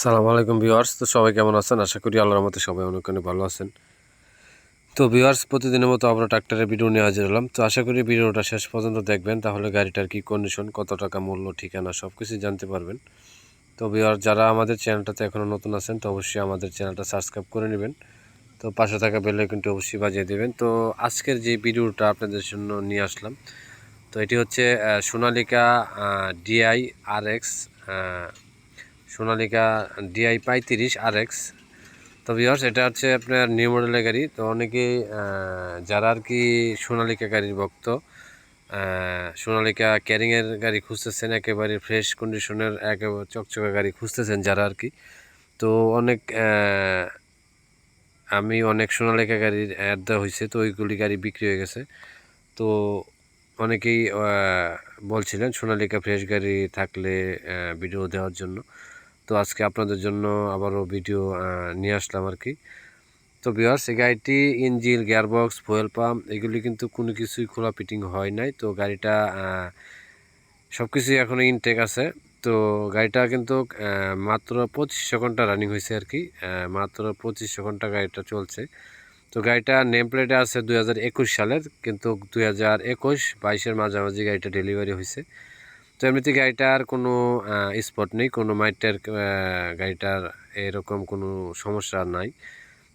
আসসালামু আলাইকুম ভিউয়ার্স। তো সবাই কেমন আছেন? আশা করি আল্লাহর রহমতে সবাই অনেক অনেক ভালো আছেন। তো ভিউয়ার্স, প্রতিদিনের মতো আমরা ট্রাক্টরের ভিডিও নিয়ে হাজির হলাম। তো আশা করি ভিডিওটা শেষ পর্যন্ত দেখবেন, তাহলে গাড়িটার কি কন্ডিশন, কত টাকা মূল্য, ঠিকানা সব কিছুই জানতে পারবেন। তো ভিউয়ার্স, যারা আমাদের চ্যানেলটাতে এখনও নতুন আছেন তো অবশ্যই আমাদের চ্যানেলটা সাবস্ক্রাইব করে নেবেন। তো পাশে থাকা বেল আইকনটি অবশ্যই বাজিয়ে দেবেন। তো আজকের যে ভিডিওটা আপনাদের জন্য নিয়ে আসলাম, তো এটি হচ্ছে Sonalika DI RX, Sonalika DI 35 RX। তো ভিউয়ার্স, এটা হচ্ছে আপনার নিউ মডেলের গাড়ি। তো অনেকেই যারা আর কি সোনালিকা গাড়ির ভক্ত, সোনালিকা ক্যারিংয়ের গাড়ি খুঁজতেছেন, একেবারে ফ্রেশ কন্ডিশনের একেবারে চকচকে গাড়ি খুঁজতেছেন যারা আর কি। তো অনেক আমি অনেক সোনালিকা গাড়ির অ্যাড দেওয়া হয়েছে, তো ওইগুলি গাড়ি বিক্রি হয়ে গেছে। তো অনেকেই বলছিলেন সোনালিকা ফ্রেশ গাড়ি থাকলে ভিডিও দেওয়ার জন্য। তো আজকে আপনাদের জন্য আবারও ভিডিও নিয়ে আসলাম আর কি। তো ভিউয়ার্স, এই গাড়িটি ইঞ্জিন, গিয়ারবক্স, ফুয়েল পাম্প এগুলি কিন্তু কোনো কিছুই খোলা ফিটিং হয় নাই। তো গাড়িটা সব কিছুই এখনও ইনটেক আছে। তো গাড়িটা কিন্তু মাত্র 2500 ঘন্টা রানিং হয়েছে আর কি। মাত্র 2500 ঘন্টা গাড়িটা চলছে। তো গাড়িটা নেম প্লেটে আছে 2021 সালের, কিন্তু 2021-22-এর মাঝামাঝি গাড়িটা ডেলিভারি হয়েছে। তো এমনিতে গাড়িটার কোনো স্পট নেই, কোনো মাইটের গাড়িটার এরকম কোনো সমস্যা নাই।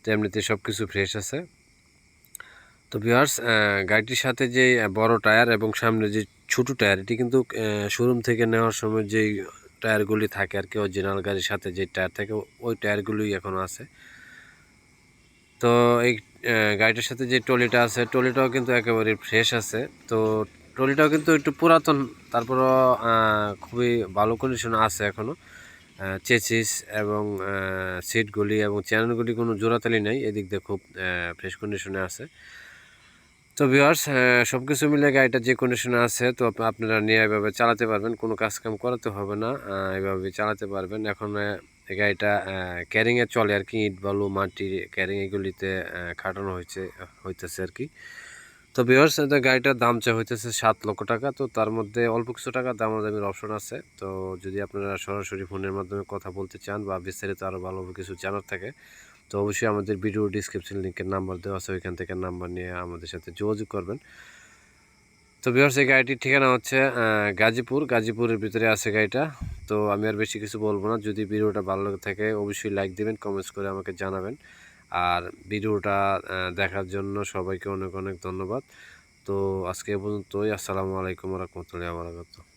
তো এমনিতে সব কিছু ফ্রেশ আছে। তো ভিউয়ার্স, গাড়িটির সাথে যে বড় টায়ার এবং সামনে যে ছোটো টায়ার, এটি কিন্তু শোরুম থেকে নেওয়ার সময় যেই টায়ারগুলি থাকে আর কি, অরিজিনাল গাড়ির সাথে যে টায়ার থাকে ওই টায়ারগুলোই এখনও আছে। তো এই গাড়িটার সাথে যে ট্রলিটা আছে, ট্রলিটাও কিন্তু একেবারে ফ্রেশ আছে। তো ট্রলিটাও কিন্তু একটু পুরাতন, তারপরও খুবই ভালো কন্ডিশনে আছে এখনও। চেসিস এবং সিটগুলি এবং চ্যানেলগুলি কোনো জোড়াতালি নেই, এদিক দিয়ে খুব ফ্রেশ কন্ডিশনে আছে। তো ভিউয়ার্স, সব কিছু মিলে গাড়িটা যে কন্ডিশনে আছে, তো আপনারা নিয়ে এভাবে চালাতে পারবেন, কোনো কাজকাম করাতে হবে না, এভাবে চালাতে পারবেন। এখন এই গাড়িটা ক্যারিংয়ে চলে আর কি, ইট বালু মাটি ক্যারিং এগুলিতে খাটানো হইতেছে আর কি। তো ভিউয়ার্স, গাড়িটার দাম হইতেছে 7 লক্ষ টাকা। তো তার মধ্যে অল্প কিছু টাকা দামাদামির অপশন আছে। তো যদি আপনারা সরাসরি ফোনের মাধ্যমে কথা বলতে চান বা বিস্তারিত আরও ভালো কিছু জানার থাকে, তো অবশ্যই আমাদের ভিডিও ডিসক্রিপশন লিঙ্কের নাম্বার দেওয়া আছে, ওইখান থেকে নাম্বার নিয়ে আমাদের সাথে যোগাযোগ করবেন। তো ভিউয়ার্স, এই গাড়িটির ঠিকানা হচ্ছে গাজীপুরের ভিতরে আছে গাড়িটা। তো আমি আর বেশি কিছু বলবো না। যদি ভিডিওটা ভালো লাগে থাকে অবশ্যই লাইক দিবেন, কমেন্টস করে আমাকে জানাবেন। আর ভিডিওটা দেখার জন্য সবাইকে অনেক অনেক ধন্যবাদ। তো আজকে এ পর্যন্তই। আসসালামু আলাইকুম ওয়া রাহমাতুল্লাহি ওয়া বারাকাতুহু।